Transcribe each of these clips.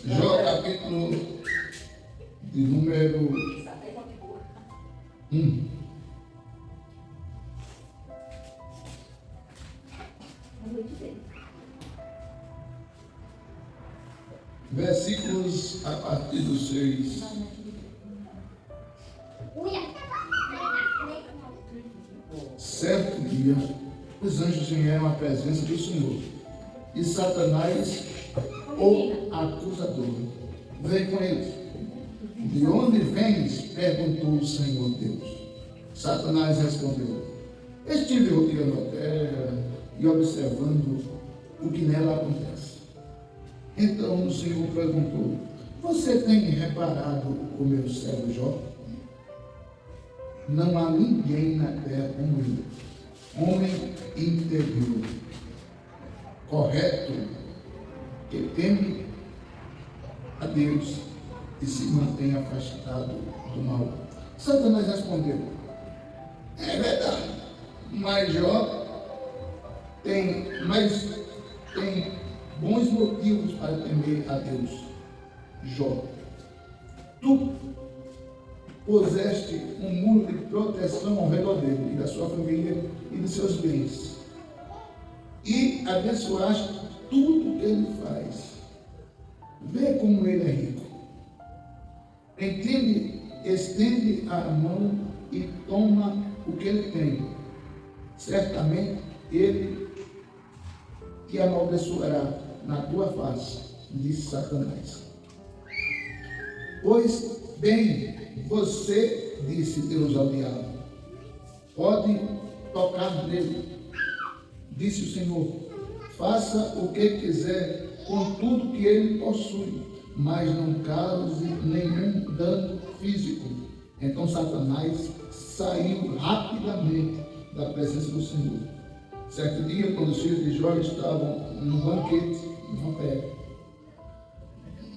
Jó, capítulo de número 1. Versículos a partir do 6. Certo dia, os anjos vieram à presença do Senhor, e Satanás, o acusador, veio com eles. De onde vens? Perguntou o Senhor Deus. Satanás respondeu: estive rodeando a terra e observando o que nela acontece. Então o Senhor perguntou: você tem reparado o meu servo Jó? Não há ninguém na terra como ele, homem íntegro, correto, que teme a Deus e se mantém afastado do mal. Satanás respondeu: é verdade, mas Jó tem bons motivos para temer a Deus. Jó, tu puseste um muro de proteção ao redor dele e da sua família e dos seus bens, e abençoaste tudo que ele faz. Vê como ele é rico. Estende a mão e toma o que ele tem. Certamente ele te amaldiçoará na tua face, disse Satanás. Pois bem, você, disse Deus ao diabo, pode tocar nele. Disse o Senhor: faça o que quiser com tudo que ele possui, mas não cause nenhum dano físico. Então Satanás saiu rapidamente da presença do Senhor. Certo dia, quando os filhos de Jó estavam no banquete,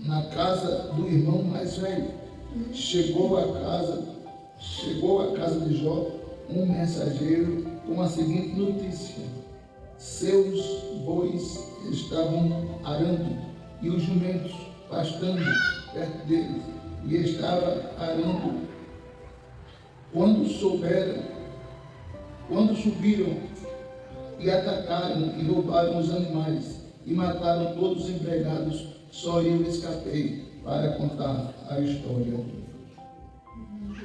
na casa do irmão mais velho, chegou à casa de Jó um mensageiro com a seguinte notícia: seus bois estavam arando e os jumentos pastando perto deles, e estava arando. Quando subiram e atacaram e roubaram os animais e mataram todos os empregados, só eu escapei para contar a história.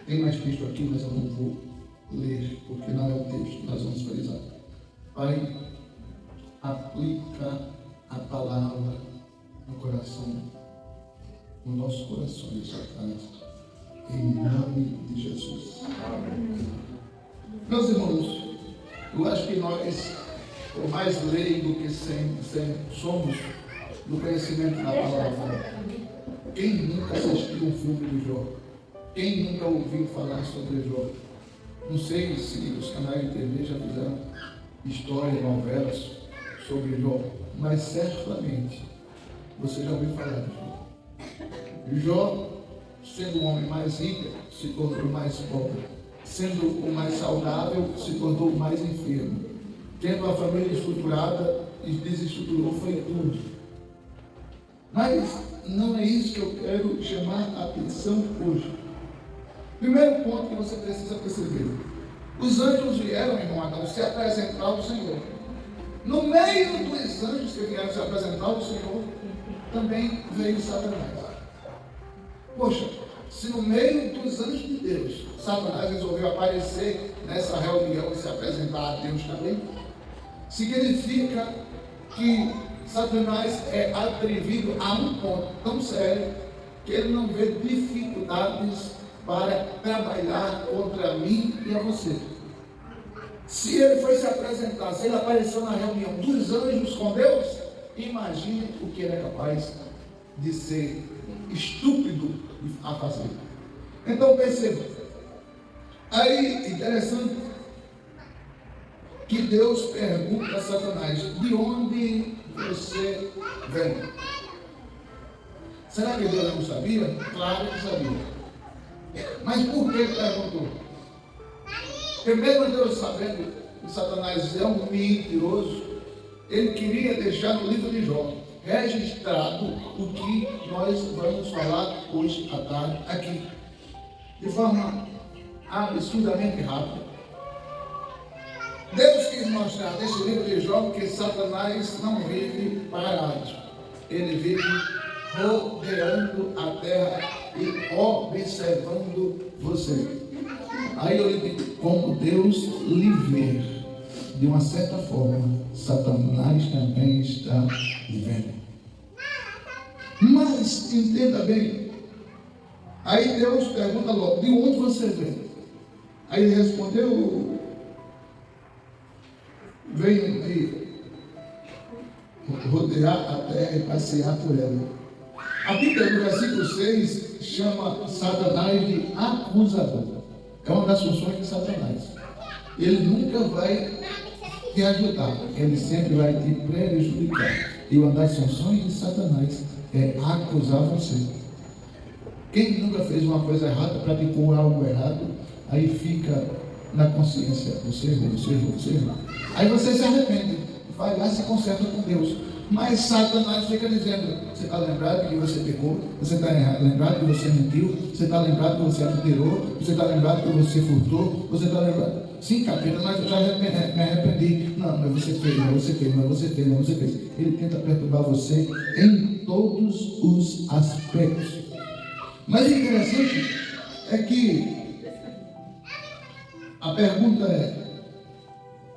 Tem mais texto aqui, mas eu não vou ler, porque não é o texto que nós vamos frisar. Pai, aplica a palavra no coração, no nosso coração, em nome de Jesus. Amém. Meus irmãos, eu acho que nós, por mais leigo que somos no conhecimento da palavra, quem nunca assistiu um filme de Jó? Quem nunca ouviu falar sobre Jó? Não sei se os canais de TV já fizeram histórias, novelas sobre Jó, mas certamente você já ouviu falar de Jó. Jó, sendo o homem mais rico, se tornou mais pobre. Sendo o mais saudável, se tornou o mais enfermo. Tendo a família estruturada, e desestruturou, foi tudo. Mas não é isso que eu quero chamar a atenção hoje. Primeiro ponto que você precisa perceber: os anjos vieram, irmão Adão, se apresentar ao Senhor. No meio dos anjos que vieram se apresentar ao Senhor, também veio Satanás. Poxa, se no meio dos anjos de Deus, Satanás resolveu aparecer nessa reunião e se apresentar a Deus também, significa que Satanás é atrevido a um ponto tão sério que ele não vê dificuldades para trabalhar contra mim e a você. Se ele foi se apresentar, se ele apareceu na reunião dos anjos com Deus, imagine o que ele é capaz de ser estúpido a fazer. Então perceba, aí interessante que Deus pergunta a Satanás: de onde você vem? Será que Deus não sabia? Claro que sabia. Mas por que ele perguntou? Porque mesmo Deus sabendo que Satanás é um mentiroso, ele queria deixar no livro de Jó registrado o que nós vamos falar hoje à tarde aqui, de forma absurdamente rápida. Deus quis mostrar neste livro de Jó que Satanás não vive parado, ele vive rodeando a terra e observando você. Aí eu lhe digo, como Deus lhe vê, de uma certa forma, Satanás também está vivendo. Mas, entenda bem, aí Deus pergunta logo, de onde você vem? Aí ele respondeu, venho de rodear a terra e passear por ela. A Bíblia, no versículo 6, chama Satanás de acusador. É uma das funções de Satanás. Ele nunca vai te ajudar, ele sempre vai te prejudicar. E uma das funções de Satanás é acusar você. Quem nunca fez uma coisa errada, praticou algo errado, aí fica na consciência, você errou. Aí você se arrepende, vai lá e se conserta com Deus. Mas Satanás fica dizendo, você está lembrado que você pecou? Você está lembrado que você mentiu? Você está lembrado que você adulterou? Você está lembrado que você furtou? Você está lembrado? Sim, capeta, mas eu já me arrependi. Não, mas você fez. Ele tenta perturbar você em todos os aspectos. Mas o interessante é que a pergunta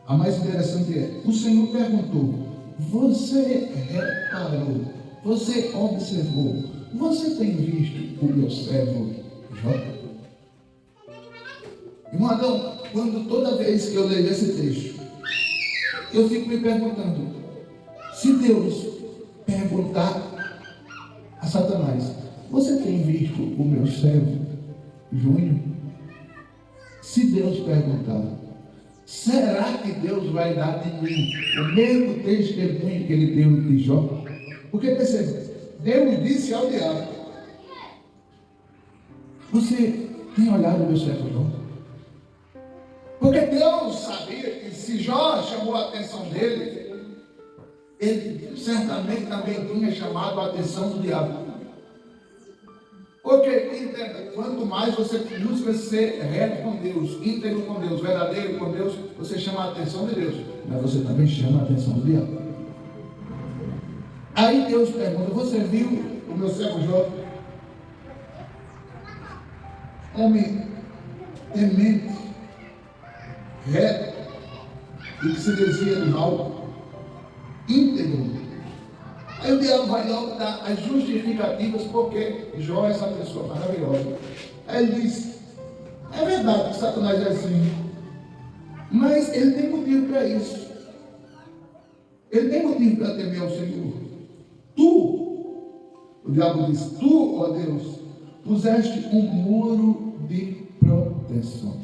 a mais interessante é, o Senhor perguntou, você reparou, você observou, você tem visto o meu servo Jó? Irmão Adão, toda vez que eu leio esse texto, eu fico me perguntando, se Deus perguntar a Satanás, você tem visto o meu servo Júnior? Se Deus perguntar, será que Deus vai dar de mim o mesmo testemunho que ele deu de Jó? Porque perceba, Deus disse ao diabo, você tem olhado o meu servo Jó? Porque Deus sabia que se Jó chamou a atenção dele, ele certamente também tinha chamado a atenção do diabo. Porque, entenda, quanto mais você busca ser reto com Deus, íntegro com Deus, verdadeiro com Deus, você chama a atenção de Deus, mas você também chama a atenção do diabo. Aí Deus pergunta, você viu o meu servo Jó? Homem temente, reto, e que se desvia do mal, íntegro. Aí o diabo vai logo dar as justificativas porque Jó é essa pessoa maravilhosa. Aí ele diz, é verdade que Satanás é assim, mas ele tem motivo para isso. Ele tem motivo para temer ao Senhor. O diabo diz, tu, ó Deus, puseste um muro de proteção.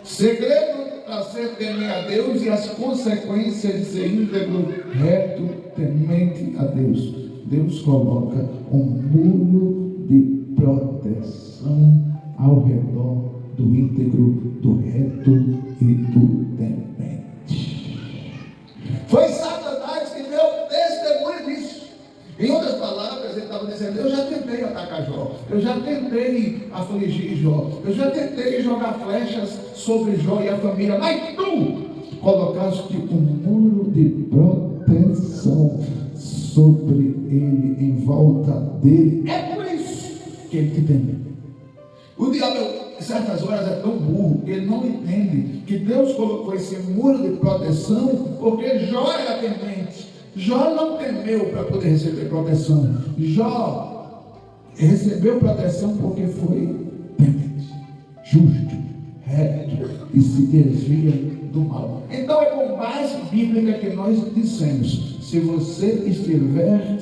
Segredo para ser temer a Deus e as consequências de ser íntegro, reto, temente a Deus. Deus coloca um muro de proteção ao redor do íntegro, do reto e do temente. Foi Satanás que deu testemunho disso. Em outras palavras, ele estava dizendo, eu já tentei atacar Jó, eu já tentei afligir Jó, eu já tentei jogar flechas sobre Jó e a família, mas tu colocaste um muro de proteção sobre ele, em volta dele. É por isso que ele te teme. O diabo, em certas horas, é tão burro que ele não entende que Deus colocou esse muro de proteção porque Jó era temente. Jó não temeu para poder receber proteção. Jó recebeu proteção porque foi temente, justo, reto e se desvia do mal. Então é com base bíblica que nós dissemos, se você estiver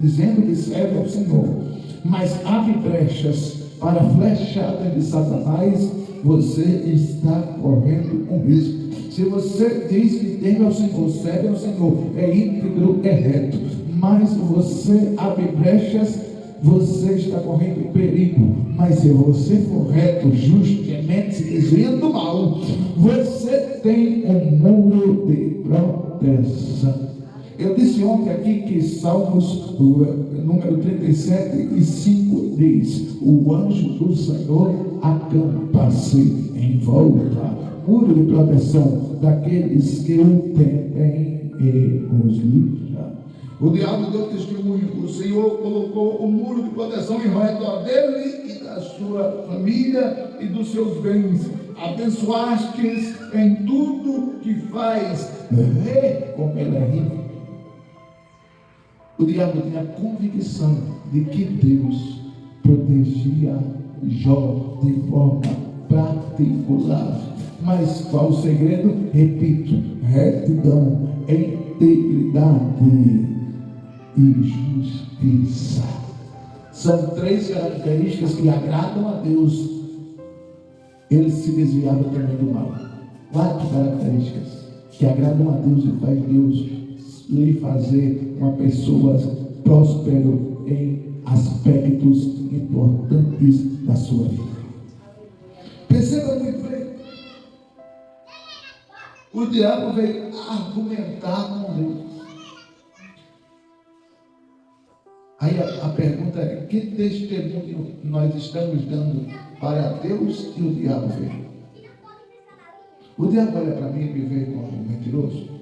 dizendo que serve ao Senhor, mas abre brechas para a flechada de Satanás, você está correndo um risco. Se você diz que teme ao Senhor, serve ao Senhor, é íntegro, é reto, mas você abre brechas, você está correndo perigo. Mas se você for reto, justo, temente, se desviando do mal, você tem um muro de proteção. Eu disse ontem aqui que Salmos, número 37 e 5 diz: o anjo do Senhor acampa-se em volta, muro de proteção daqueles que o temem e os livra. O diabo deu testemunho, o Senhor colocou o muro de proteção em redor dele e da sua família e dos seus bens. Abençoastes em tudo que faz. Vê como ele é rico. O diabo tinha a convicção de que Deus protegia Jó de forma particular. Mas qual o segredo? Repito: retidão, integridade e justiça. São três características que agradam a Deus. Ele se desviava também do mal. 4 características que agradam a Deus e faz Deus lhe fazer uma pessoa próspera em aspectos importantes da sua vida. Perceba muito bem. O diabo veio argumentar com Deus. Aí a pergunta é: que testemunho nós estamos dando para Deus e o diabo veio? O diabo olha para mim e me vê como um mentiroso.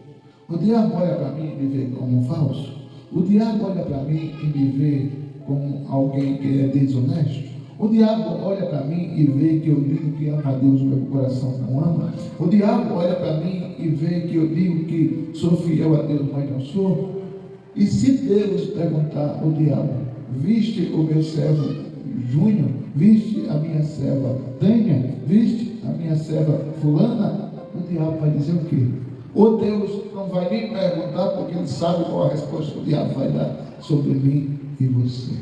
O diabo olha para mim e me vê como um falso. O diabo olha para mim e me vê como alguém que é desonesto. O diabo olha para mim e vê que eu digo que ama a Deus, meu coração não ama. O diabo olha para mim e vê que eu digo que sou fiel a Deus, mas não sou. E se Deus perguntar ao diabo: viste o meu servo Júnior? Viste a minha serva Tânia? Viste a minha serva fulana? O diabo vai dizer o quê? Ou Deus não vai nem perguntar, porque ele sabe qual a resposta que o diabo vai dar sobre mim e você.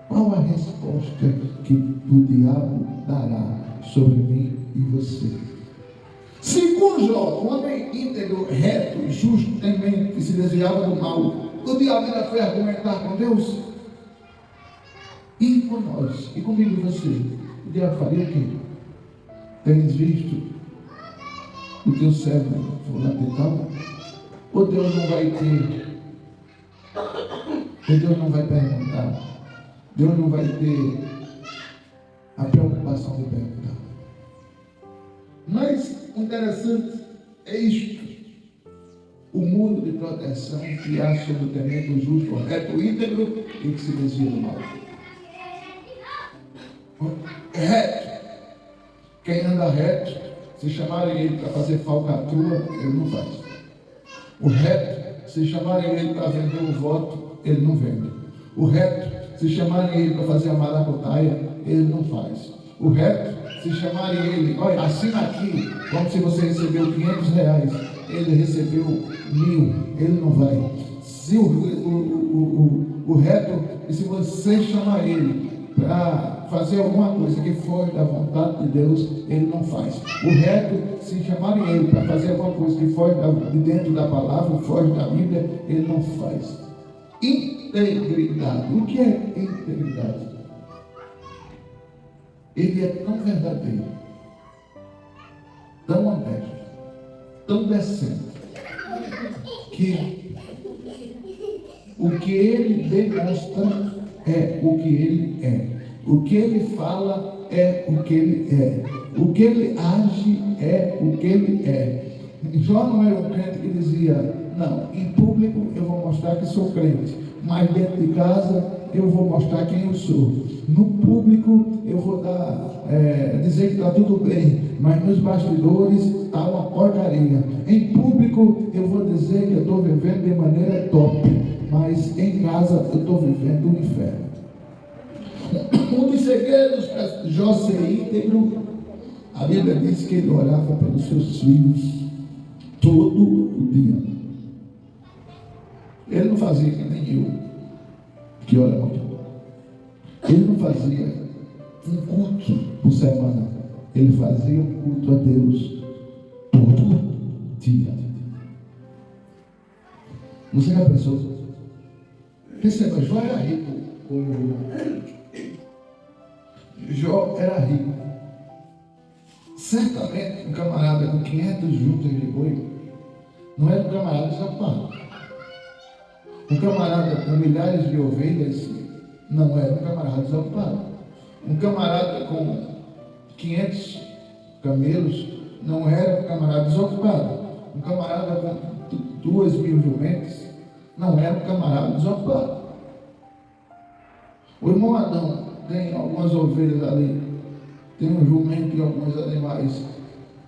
Qual a resposta que o diabo dará sobre mim e você? Segundo Jó, um homem íntegro, reto, justo, temente, que se desviava do mal, o diabo ainda foi argumentar com Deus. E com nós, e comigo e você, o diabo faria o quê? Tens visto o teu servo fulano e tal? Ou Deus não vai ter? Ou Deus não vai perguntar? Deus não vai ter a preocupação de perguntar. Mas o interessante é isto: o muro de proteção que há sobre o temente, o justo, o reto, o íntegro e que se desvia do mal. Reto. Quem anda reto, se chamarem ele para fazer falcatrua, ele não faz. O reto, se chamarem ele para vender o voto, ele não vende. O reto, se chamarem ele para fazer a maracutaia, ele não faz. O reto, se chamarem ele: olha, assina aqui, como se você recebeu R$500, ele recebeu 1.000, ele não vai. Se o reto, e se você chamar ele para fazer alguma coisa que foge da vontade de Deus, ele não faz. O reto, se chamarem ele para fazer alguma coisa que foge de dentro da palavra, foge da Bíblia, ele não faz. Integridade. O que é integridade? Ele é tão verdadeiro, tão honesto, tão decente, que o que ele demonstra é o que ele é. O que ele fala é o que ele é. O que ele age é o que ele é. Jó não era um crente que dizia: não, em público eu vou mostrar que sou crente, mas dentro de casa eu vou mostrar quem eu sou. No público eu vou dizer que está tudo bem, mas nos bastidores está uma porcaria. Em público eu vou dizer que eu estou vivendo de maneira top, mas em casa eu estou vivendo o inferno. Um dos segredos para Jó ser íntegro, a Bíblia diz que ele orava pelos seus filhos todo o dia. Ele não fazia que nem eu, que ora muito. Ele não fazia um culto por semana. Ele fazia um culto a Deus todo dia. Você já pensou? Perceba, Jó era rico. Jó era rico. Certamente um camarada com 500 juntas de boi não era um camarada desocupado. Um camarada com milhares de ovelhas não era um camarada desocupado. Um camarada com 500 camelos não era um camarada desocupado. Um camarada com 2.000 jumentos não era um camarada desocupado. O irmão Adão tem algumas ovelhas ali, tem um jumento e alguns animais.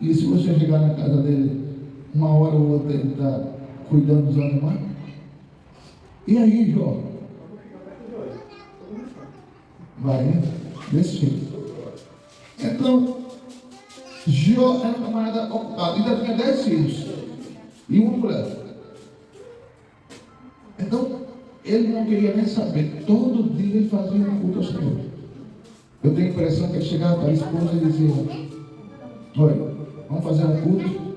E se você chegar na casa dele, uma hora ou outra ele está cuidando dos animais. E aí, Jó? Vai, né? Desse jeito. Então, Jó era um camarada ocupado, ainda tinha 10 filhos e uma mulher. Então, ele não queria nem saber. Todo dia ele fazia um culto ao Senhor. Eu tenho a impressão que ele chegava para a esposa e dizia: olha, vamos fazer um culto?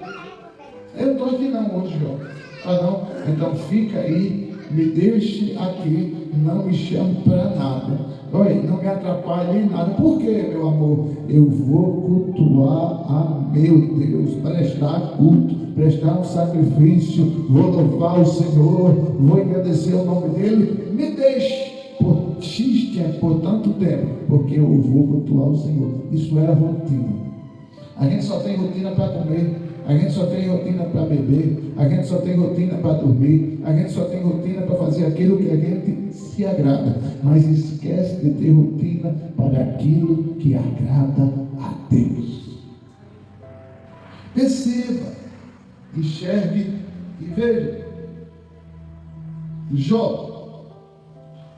Eu não estou aqui não hoje, Jó. Ah não? Então fica aí, me deixe aqui, não me chame para nada. Olha, não me atrapalhe em nada. Por quê, meu amor? Eu vou cultuar a meu Deus, prestar culto, prestar um sacrifício, vou louvar o Senhor, vou agradecer o nome dele. Me deixe por X tempo, por tanto tempo, porque eu vou cultuar o Senhor. Isso era rotina. A gente só tem rotina para comer, a gente só tem rotina para beber, a gente só tem rotina para dormir, a gente só tem rotina para fazer aquilo que a gente se agrada, mas esquece de ter rotina para aquilo que agrada a Deus. Perceba, enxergue e veja. Jó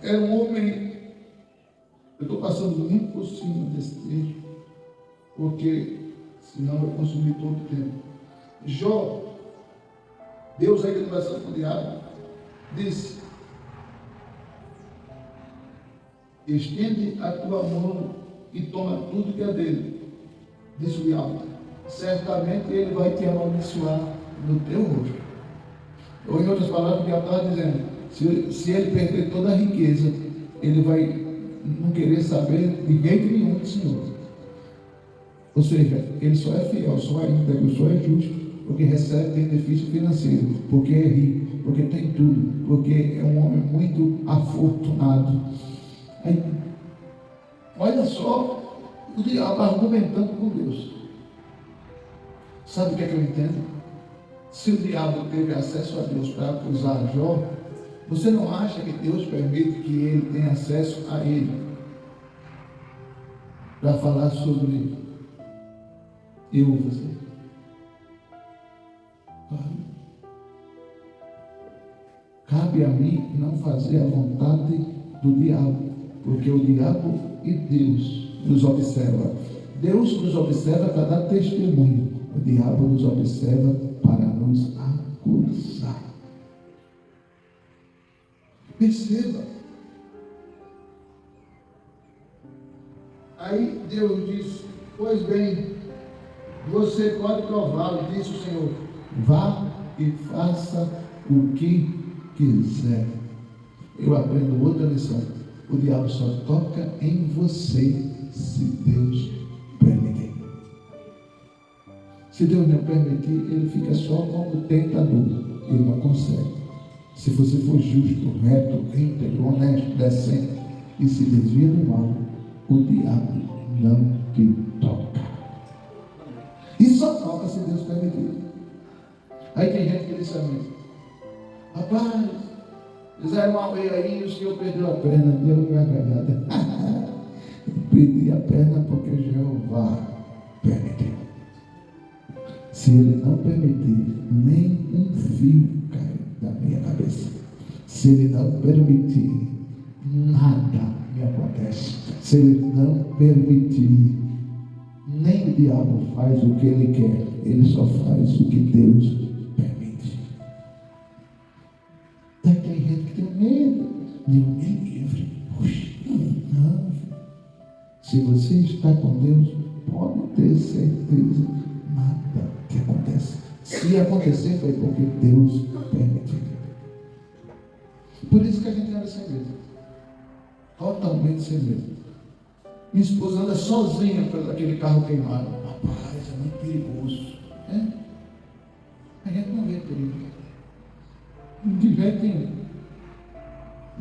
era um homem. Eu estou passando muito por cima desse texto, porque senão eu consumi todo o tempo. Jó, Deus aí conversando com o diabo, disse: estende a tua mão e toma tudo que é dele. Disse o diabo: certamente ele vai te amaldiçoar no teu rosto. Ou em outras palavras, o diabo estava dizendo: se ele perder toda a riqueza, ele vai não querer saber de jeito nenhum do Senhor. Ou seja, ele só é fiel, só é íntegro, só é justo, porque recebe benefício financeiro, porque é rico, porque tem tudo, porque é um homem muito afortunado. Aí, olha só o diabo argumentando com Deus. Sabe o que é que eu entendo? Se o diabo teve acesso a Deus para acusar Jó, você não acha que Deus permite que ele tenha acesso a ele para falar sobre eu ou você? Cabe a mim não fazer a vontade do diabo, porque o diabo e Deus nos observa. Deus nos observa para dar testemunho, o diabo nos observa para nos acusar. Perceba. Aí Deus diz: pois bem, você pode prová-lo, disse o Senhor. Vá e faça o que quiser. Eu aprendo outra lição. O diabo só toca em você se Deus permitir. Se Deus não permitir, ele fica só como tentador. Ele não consegue. Se você for justo, reto, íntegro, honesto, decente e se desvia do mal, o diabo não te toca. E só toca se Deus permitir. Aí tem gente que diz a mim: rapaz, fizeram uma vez aí e o senhor perdeu a perna. Deu gargalhada. Perdi a perna porque Jeová permitiu. Se ele não permitir, nem um fio cai da minha cabeça. Se ele não permitir, nada me acontece. Se ele não permitir, nem o diabo faz o que ele quer, ele só faz o que Deus permite. Tem gente que tem medo. Deus me livre. Não. Se você está com Deus, pode ter certeza, nada que acontece. Se acontecer, foi porque Deus permitiu. Por isso que a gente anda sem medo. Totalmente sem medo. Minha esposa anda sozinha por aquele carro queimado. Rapaz, é muito perigoso. A gente não vê perigo. De jeito nenhum.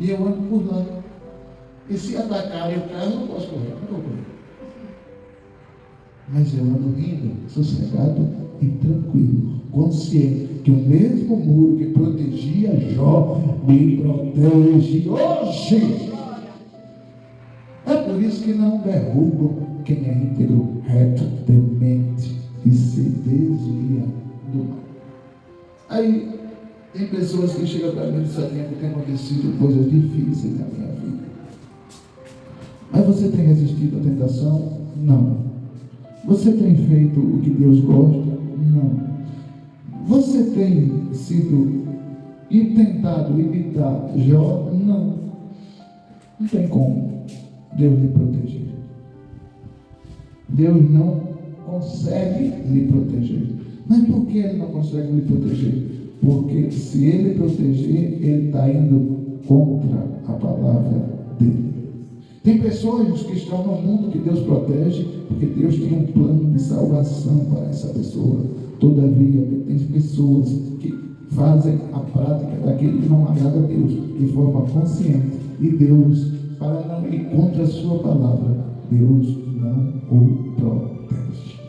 E eu ando por lá. E se atacarem o carro, eu não posso correr, não vou correr. Mas eu ando rindo, sossegado e tranquilo, consciente que o mesmo muro que protegia Jó me protege hoje. É por isso que não derrubam quem é íntegro, reto, temente e se desvia do mal. Aí tem pessoas que chegam para mim e dizem que tem acontecido coisas difíceis na minha vida. Mas você tem resistido à tentação? Não. Você tem feito o que Deus gosta? Não. Você tem sido e tentado imitar Jó? Não. Não tem como Deus lhe proteger. Deus não consegue lhe proteger. Mas por que Ele não consegue lhe proteger? Porque se Ele proteger, Ele está indo contra a palavra dEle. Tem pessoas que estão no mundo que Deus protege, porque Deus tem um plano de salvação para essa pessoa. Todavia, tem pessoas que fazem a prática daquilo que não agrada a Deus, de forma consciente, e Deus, para não ir contra a sua palavra, Deus não o protege.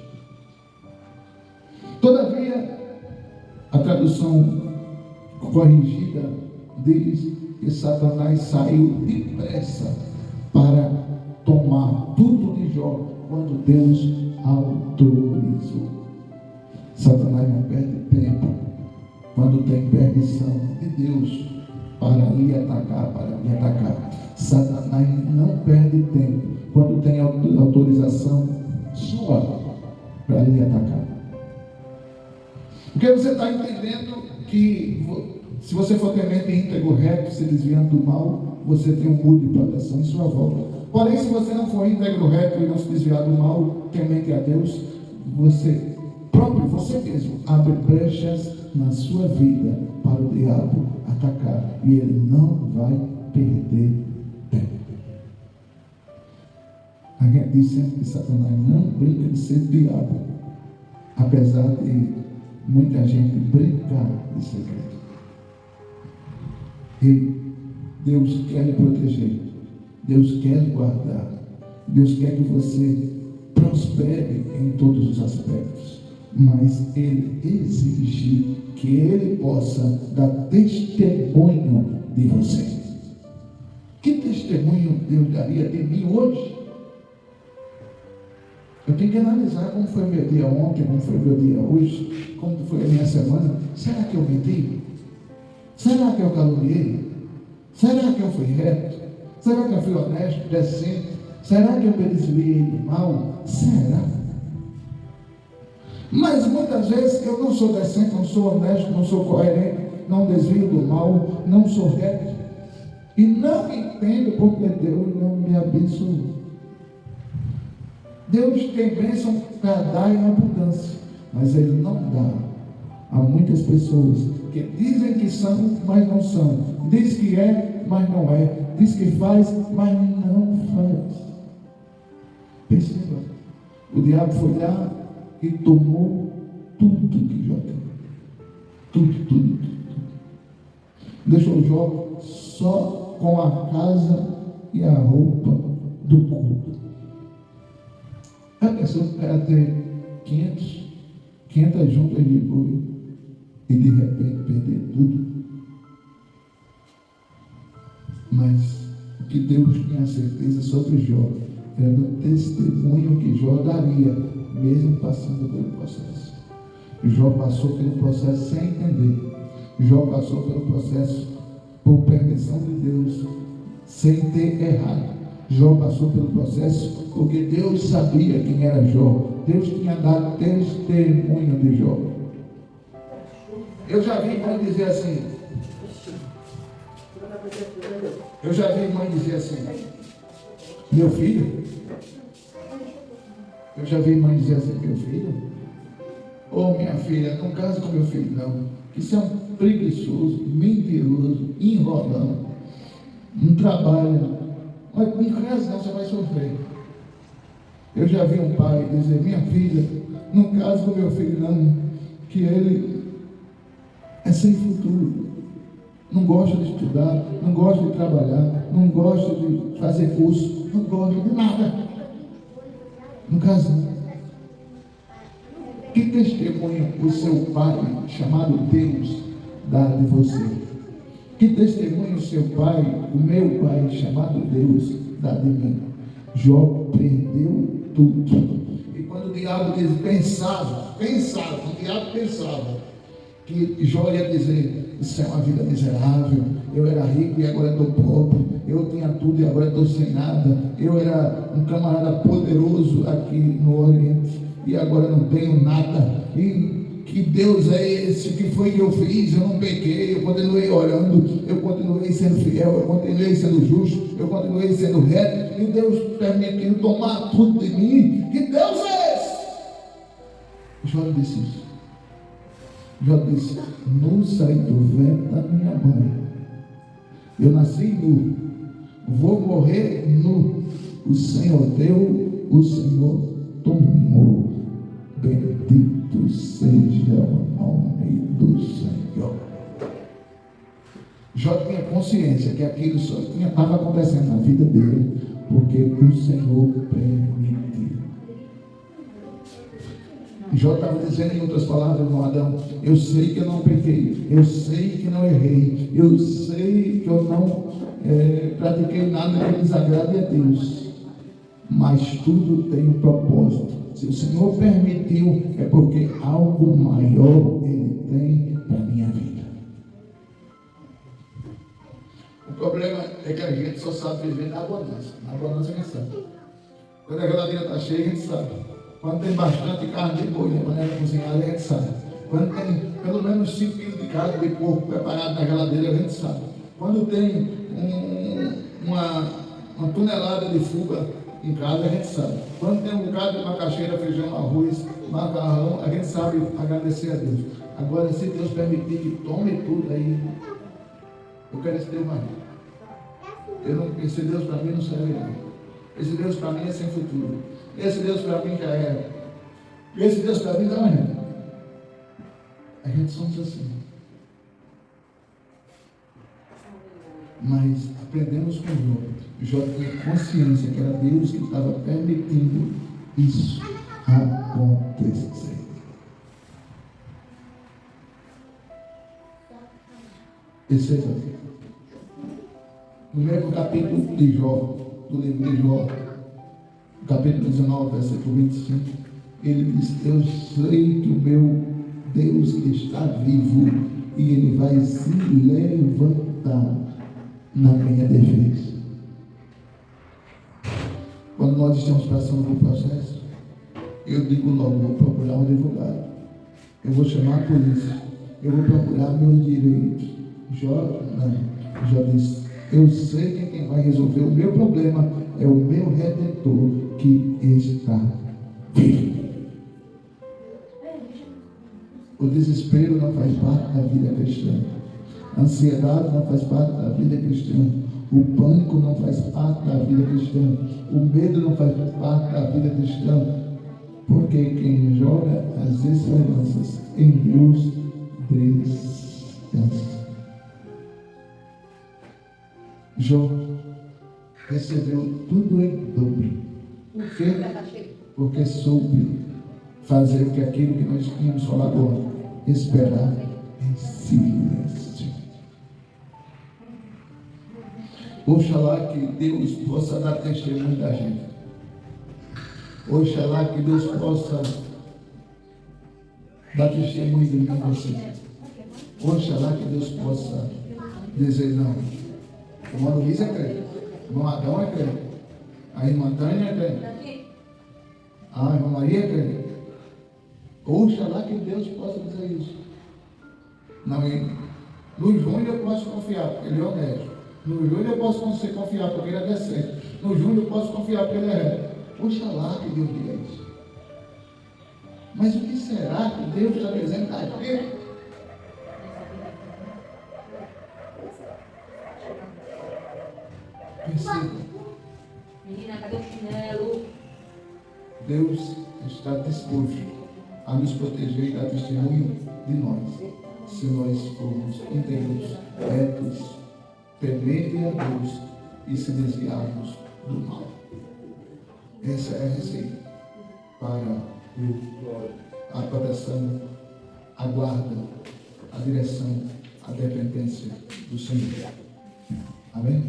Todavia, a tradução corrigida diz que Satanás saiu depressa para tomar tudo de Jó quando Deus autorizou. Satanás não perde tempo quando tem permissão de Deus para lhe atacar, Satanás não perde tempo quando tem autorização sua para lhe atacar. Porque você está entendendo que se você for temente íntegro, reto, se desviando do mal, você tem um muro de proteção em sua volta. Porém, se você não for íntegro, reto e não se desviar do mal, temente a Deus, você mesmo abre brechas na sua vida para o diabo atacar, e ele não vai perder tempo. A gente diz sempre que Satanás não brinca de ser diabo, apesar de muita gente brincar de segredo. E Deus quer lhe proteger, Deus quer lhe guardar, Deus quer que você prospere em todos os aspectos, mas Ele exige que Ele possa dar testemunho de você. Que testemunho Deus daria de mim hoje? Eu tenho que analisar como foi meu dia ontem, como foi meu dia hoje, como foi a minha semana. Será que eu menti? Será que eu caluniei? Será que eu fui reto? Será que eu fui honesto, decente? Será que eu me desviei do mal? Será? Mas muitas vezes eu não sou decente, não sou honesto, não sou coerente, não desvio do mal, não sou reto. E não entendo porque Deus não me abençoou. Deus tem bênção para dar em abundância, mas Ele não dá a muitas pessoas que dizem que são, mas não são. Diz que é, mas não é. Diz que faz, mas não faz. Perceba, o diabo foi lá e tomou tudo que Jó tem. Tudo. Deixou Jó só com a casa e a roupa do corpo. A pessoa era ter 500 juntas de boi e de repente perder tudo. Mas o que Deus tinha certeza sobre Jó era do testemunho que Jó daria, mesmo passando pelo processo. Jó passou pelo processo sem entender. Jó passou pelo processo por permissão de Deus, sem ter errado. Jó passou pelo processo porque Deus sabia quem era Jó. Deus tinha dado testemunho de Jó. Eu já vi mãe dizer assim. Meu filho. Eu já vi mãe dizer assim, meu filho. Ô minha filha, não casa com meu filho não. Isso é um preguiçoso, mentiroso, enrolão. Não trabalha. Mas com casa não, você vai sofrer. Eu já vi um pai dizer, minha filha, não case com meu filho não, que ele é sem futuro. não gosto de estudar, não gosto de trabalhar, não gosto de fazer curso, não gosto de nada. No caso, que testemunho o seu pai, chamado Deus, dá de você? Que testemunho o seu pai, o meu pai, chamado Deus, dá de mim? Jó perdeu tudo. E quando o diabo pensava, o diabo pensava que Jó ia dizer: isso é uma vida miserável, eu era rico e agora estou pobre, eu tinha tudo e agora estou sem nada, eu era um camarada poderoso aqui no Oriente e agora não tenho nada, e que Deus é esse, que foi que eu fiz? Eu não pequei, eu continuei orando, eu continuei sendo fiel, eu continuei sendo justo, eu continuei sendo reto, e Deus permitiu tomar tudo de mim. Que Deus é esse? Jó disse isso. Jó disse: nu saí do ventre da minha mãe, eu nasci nu, vou morrer nu, o Senhor deu, o Senhor tomou, bendito seja o nome do Senhor. Jó tinha consciência que aquilo só estava acontecendo na vida dele porque o Senhor permitiu. Jó estava dizendo, em outras palavras, irmão Adão: eu sei que eu não pequei, eu sei que não errei, eu sei que eu não pratiquei nada que desagrade a Deus, mas tudo tem um propósito. Se o Senhor permitiu, é porque algo maior Ele tem para a minha vida. O problema é que a gente só sabe viver na abundância. Na abundância a gente sabe. Quando a geladeira está cheia, a gente sabe. Quando tem bastante carne de boi na panela cozinhada, a gente sabe. Quando tem pelo menos 5 quilos de carne de porco preparado na geladeira, a gente sabe. Quando tem uma tonelada de fuga em casa, a gente sabe. Quando tem um bocado de macaxeira, feijão, arroz, macarrão, a gente sabe agradecer a Deus. Agora, se Deus permitir que tome tudo aí, eu quero esse Deus mais. Esse Deus para mim não serve não. Esse Deus para mim é sem futuro. Esse Deus para mim já era. Esse Deus para mim não é. A gente somos assim. Mas aprendemos com Jó. Jó tinha consciência que era Deus que estava permitindo isso acontecer. Perceba. No mesmo capítulo de Jó, do livro de Jó, capítulo 19, versículo 25, ele diz: eu sei que o meu Deus está vivo e ele vai se levantar na minha defesa. Quando nós estamos passando por processo, eu digo logo: vou procurar um advogado, eu vou chamar a polícia, eu vou procurar meus direitos. Jó disse: eu sei que quem vai resolver o meu problema é o meu Redentor que está vivo. O desespero não faz parte da vida cristã. A ansiedade não faz parte da vida cristã. O pânico não faz parte da vida cristã. O medo não faz parte da vida cristã. Porque quem joga as esperanças em Deus descansa. Jó recebeu tudo em dobro. Por quê? Porque soube fazer o que aquilo que nós tínhamos falado agora: esperar em silêncio. Oxalá que Deus possa dar testemunho da gente. Oxalá que Deus possa dar testemunho de mim e você. Oxalá que Deus possa dizer: não, o irmão Luiz é crente, o irmão Adão é crente, a irmã Tânia é crente, a irmã Maria é crente. Oxalá que Deus possa dizer isso. Não, no Júnior eu posso confiar, porque ele é honesto. No Júnior eu posso confiar, porque ele é decente. No Júnior eu posso confiar, porque ele é reto. Oxalá que Deus diga isso. Mas o que será que Deus está dizendo da gente? Perceba. Menina, cadê o chinelo? Deus está disposto a nos proteger e dar testemunho de nós. se nós formos íntegros, retos, tementes a Deus e se desviarmos do mal. Essa é a receita para a proteção, a guarda, a direção, a dependência do Senhor. Amém?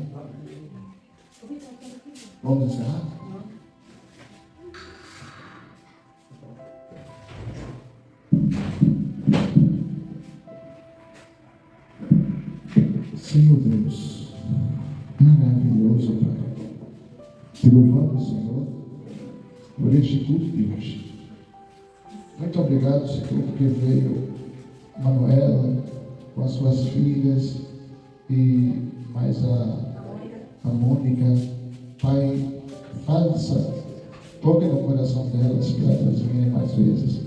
Vamos encerrar? Senhor Deus, maravilhoso Pai, te louvamos, Senhor, por este culto de hoje. Muito obrigado, Senhor, porque veio Manuela com as suas filhas e mais a Mônica. Pai, toque no coração delas para elas virem mais vezes.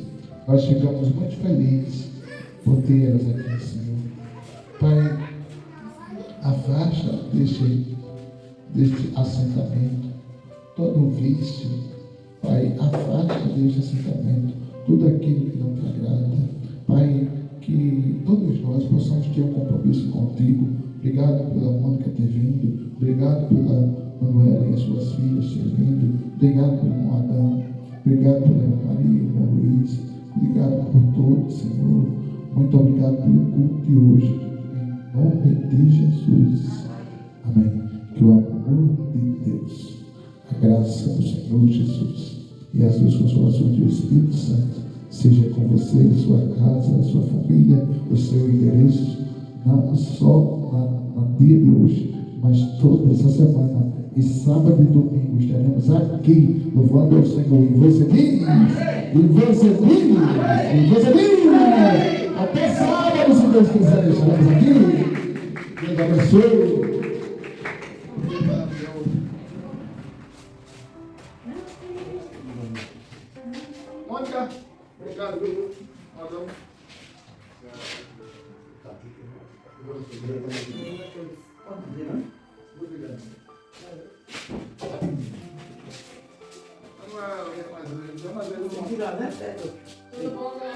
Nós ficamos muito felizes por ter elas aqui, Senhor. Pai, afasta deste assentamento todo vício. Pai, afasta deste assentamento tudo aquilo que não te agrada. Pai, que todos nós possamos ter um compromisso contigo. Obrigado pela Mônica ter vindo. Obrigado pela Manuela e as suas filhas ter vindo. Obrigado pelo irmão Adão. Obrigado pela irmã Maria, irmão Luiz. Obrigado por tudo, Senhor. Muito obrigado pelo culto de hoje. Em nome de Jesus. Amém. Que o amor de Deus, a graça do Senhor Jesus e as duas consolações do Espírito Santo seja com você, sua casa, sua família, o seu endereço, não só no dia de hoje, mas toda essa semana, e sábado e domingo estaremos aqui louvando ao Senhor. E você diz, até sábado, se Deus quiser, estaremos aqui. Deus abençoe. Mônica, obrigado, viu? Adão. Tudo bom, né?